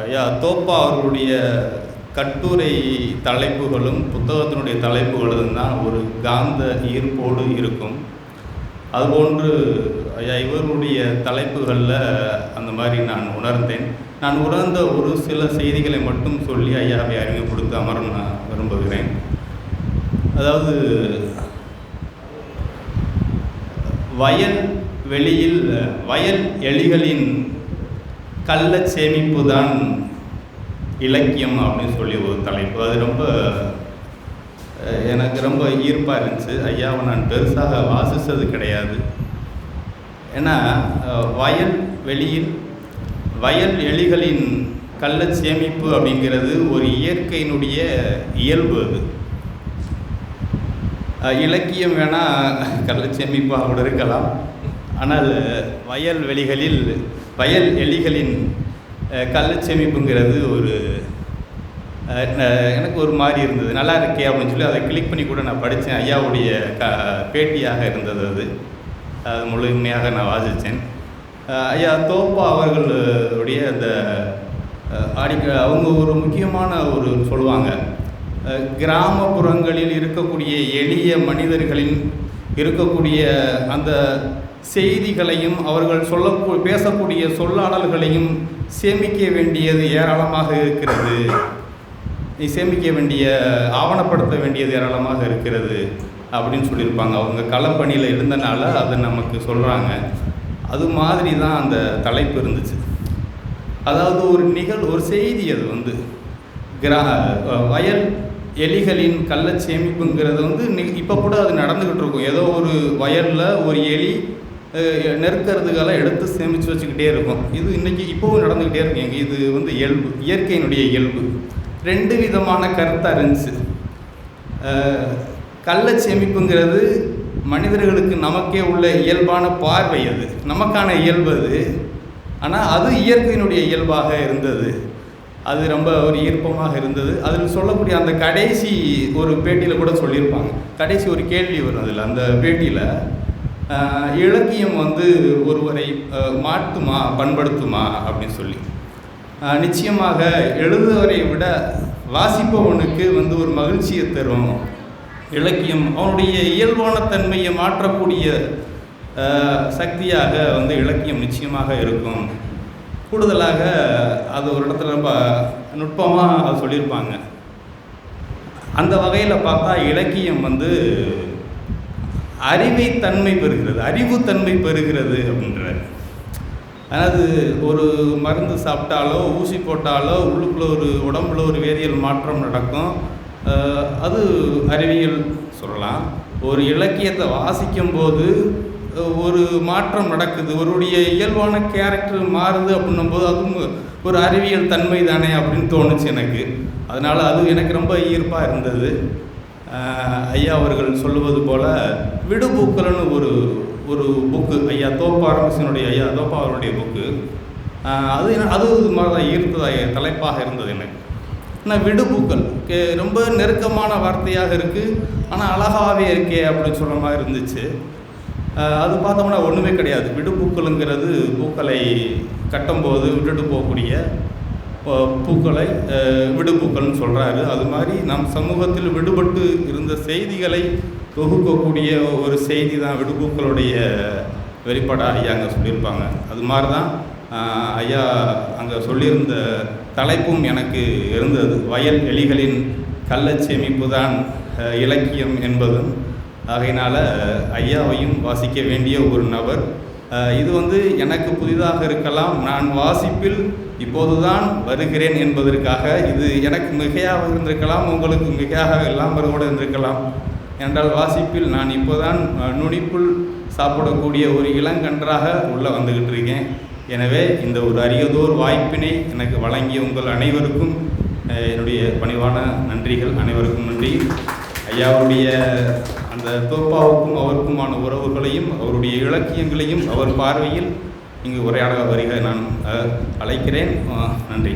ஐயா தோப்பா அவர்களுடைய கட்டுரை தலைப்புகளும் புத்தகத்தினுடைய தலைப்புகளும் தான் ஒரு காந்த ஈர்ப்போடு இருக்கும். அதுபோன்று ஐயா இவருடைய தலைப்புகளில் அந்த மாதிரி நான் உணர்ந்தேன். நான் உணர்ந்த ஒரு சில செய்திகளை மட்டும் சொல்லி ஐயாவை அறிமுகப்படுத்த அமர நான் விரும்புகிறேன். அதாவது வயல் வெளியில் வயல் எலிகளின் கள்ள சேமிப்பு தான் இலக்கியம் அப்படின்னு சொல்லி ஒரு தலைப்பு. அது ரொம்ப எனக்கு ரொம்ப ஈர்ப்பாக இருந்துச்சு. ஐயாவை நான் பெருசாக வாசித்தது கிடையாது. ஏன்னா வயல் வெளியில் வயல் எலிகளின் கள்ள சேமிப்பு அப்படிங்கிறது ஒரு இயற்கையினுடைய இயல்பு. அது இலக்கியம் வேணால் கள்ள சேமிப்பாக கூட இருக்கலாம். ஆனால் வயல் எலிகளின் கள்ளச்சேமிப்புங்கிறது ஒரு எனக்கு ஒரு மாதிரி இருந்தது. நல்லா இருக்கே அப்படின்னு சொல்லி அதை கிளிக் பண்ணி கூட நான் படித்தேன். ஐயாவுடைய பேட்டியாக இருந்தது. அது முழுமையாக நான் வாசித்தேன். ஐயா தோப்பா அவர்களுடைய அந்த அவங்க ஒரு முக்கியமான ஒரு சொல்லுவாங்க, கிராமப்புறங்களில் இருக்கக்கூடிய எளிய மனிதர்களின் இருக்கக்கூடிய அந்த செய்திகளையும் அவர்கள் பேசக்கூடிய சொல்லாடல்களையும் சேமிக்க வேண்டியது ஏராளமாக இருக்கிறது, சேமிக்க வேண்டிய ஆவணப்படுத்த வேண்டியது ஏராளமாக இருக்கிறது அப்படின்னு சொல்லியிருப்பாங்க. அவங்க களப்பணியில் இருந்தனால அதை நமக்கு சொல்கிறாங்க. அது மாதிரி தான் அந்த தலைப்பு இருந்துச்சு. அதாவது ஒரு செய்தி. அது வயல் எலிகளின் கள்ள சேமிப்புங்கிறது இப்போ கூட அது நடந்துக்கிட்டு இருக்கும். ஏதோ ஒரு வயலில் ஒரு எலி நெருக்கிறதுக்கெல்லாம் எடுத்து சேமித்து வச்சுக்கிட்டே இருக்கும். இது இன்றைக்கி இப்போவும் நடந்துக்கிட்டே இருக்குங்க. இது இயல்பு, இயற்கையினுடைய இயல்பு. ரெண்டு விதமான கருத்தாக இருந்துச்சு. கள்ள சேமிப்புங்கிறது மனிதர்களுக்கு நமக்கே உள்ள இயல்பான பார்வை, அது நமக்கான இயல்பு அது. ஆனால் அது இயற்கையினுடைய இயல்பாக இருந்தது. அது ரொம்ப ஒரு ஈர்ப்பமாக இருந்தது. அதில் சொல்லக்கூடிய அந்த கடைசி ஒரு பேட்டியில் கூட சொல்லியிருப்பாங்க. கடைசி ஒரு கேள்வி வரும் அதில். அந்த பேட்டியில் இலக்கியம் ஒருவரை மாற்றுமா பண்படுத்துமா அப்படின்னு சொல்லி, நிச்சயமாக எழுதுவரை விட வாசிப்பவனுக்கு ஒரு மகிழ்ச்சியை தரும் இலக்கியம். அவனுடைய இயல்பான தன்மையை மாற்றக்கூடிய சக்தியாக இலக்கியம் நிச்சயமாக இருக்கும். கூடுதலாக அது ஒரு இடத்துல ரொம்ப நுட்பமாக அது சொல்லியிருப்பாங்க. அந்த வகையில் பார்த்தா இலக்கியம் அறிவுத்தன்மை பெறுகிறது அப்படின்றார். அதாவது ஒரு மருந்து சாப்பிட்டாலோ ஊசி போட்டாலோ உள்ளுக்குள்ளே உடம்புல ஒரு வேதியியல் மாற்றம் நடக்கும். அது அறிவியல் சொல்லலாம். ஒரு இலக்கியத்தை வாசிக்கும்போது ஒரு மாற்றம் நடக்குது, ஒருடைய இயல்பான கேரக்டர் மாறுது அப்படின்னும்போது அதுவும் ஒரு அறிவியல் தன்மை தானே அப்படின்னு தோணுச்சு எனக்கு. அதனால் அது எனக்கு ரொம்ப ஈர்ப்பாக இருந்தது. ஐயா அவர்கள் சொல்லுவது போல் விடுபூக்கள்னு ஒரு புக்கு, ஐயா தோப்பா அவருடைய புக்கு. அது மாதிரி தான் ஈர்த்ததாக தலைப்பாக இருந்தது எனக்கு. ஆனால் விடுபூக்கள் ரொம்ப நெருக்கமான வார்த்தையாக இருக்குது, ஆனால் அழகாகவே இருக்கே அப்படின்னு சொல்கிற மாதிரி இருந்துச்சு. அது பார்த்தோம்னா ஒன்றுமே கிடையாது. விடுபூக்கள்ங்கிறது பூக்களை கட்டும்போது விட்டுட்டு போகக்கூடிய பூக்களை விடுபூக்கள்னு சொல்கிறாரு. அது மாதிரி நம் சமூகத்தில் விடுபட்டு இருந்த செய்திகளை தொகுக்கக்கூடிய ஒரு செய்தி தான் விடுபூக்களுடைய வெளிப்பாடாக ஐயா அங்கே சொல்லியிருப்பாங்க. அது மாதிரி தான் ஐயா அங்கே சொல்லியிருந்த தலைப்பும் எனக்கு இருந்தது. வயல் எலிகளின் கள்ள சேமிப்பு தான் இலக்கியம் என்பதும். ஆகையினால் ஐயாவையும் வாசிக்க வேண்டிய ஒரு நபர். இது எனக்கு புதிதாக இருக்கலாம். நான் வாசிப்பில் இப்போதுதான் வருகிறேன் என்பதற்காக இது எனக்கு மிகையாக இருந்திருக்கலாம், உங்களுக்கு மிகையாக இல்லாமல் கூட இருந்திருக்கலாம். என்றால் வாசிப்பில் நான் இப்போதான் நுனிப்புள் சாப்பிடக்கூடிய ஒரு இளங்கன்றாக உள்ளே வந்துக்கிட்டு இருக்கேன். எனவே இந்த ஒரு அரியதோர் வாய்ப்பினை எனக்கு வழங்கிய உங்கள் அனைவருக்கும் என்னுடைய பணிவான நன்றிகள். அனைவருக்கும் நன்றி. ஐயாவுடைய அந்த தோப்பாவுக்கும் அவருக்குமான உறவுகளையும் அவருடைய இலக்கியங்களையும் அவர் பார்வையில் இங்கு உரையாட வருக நான் அழைக்கிறேன். நன்றி.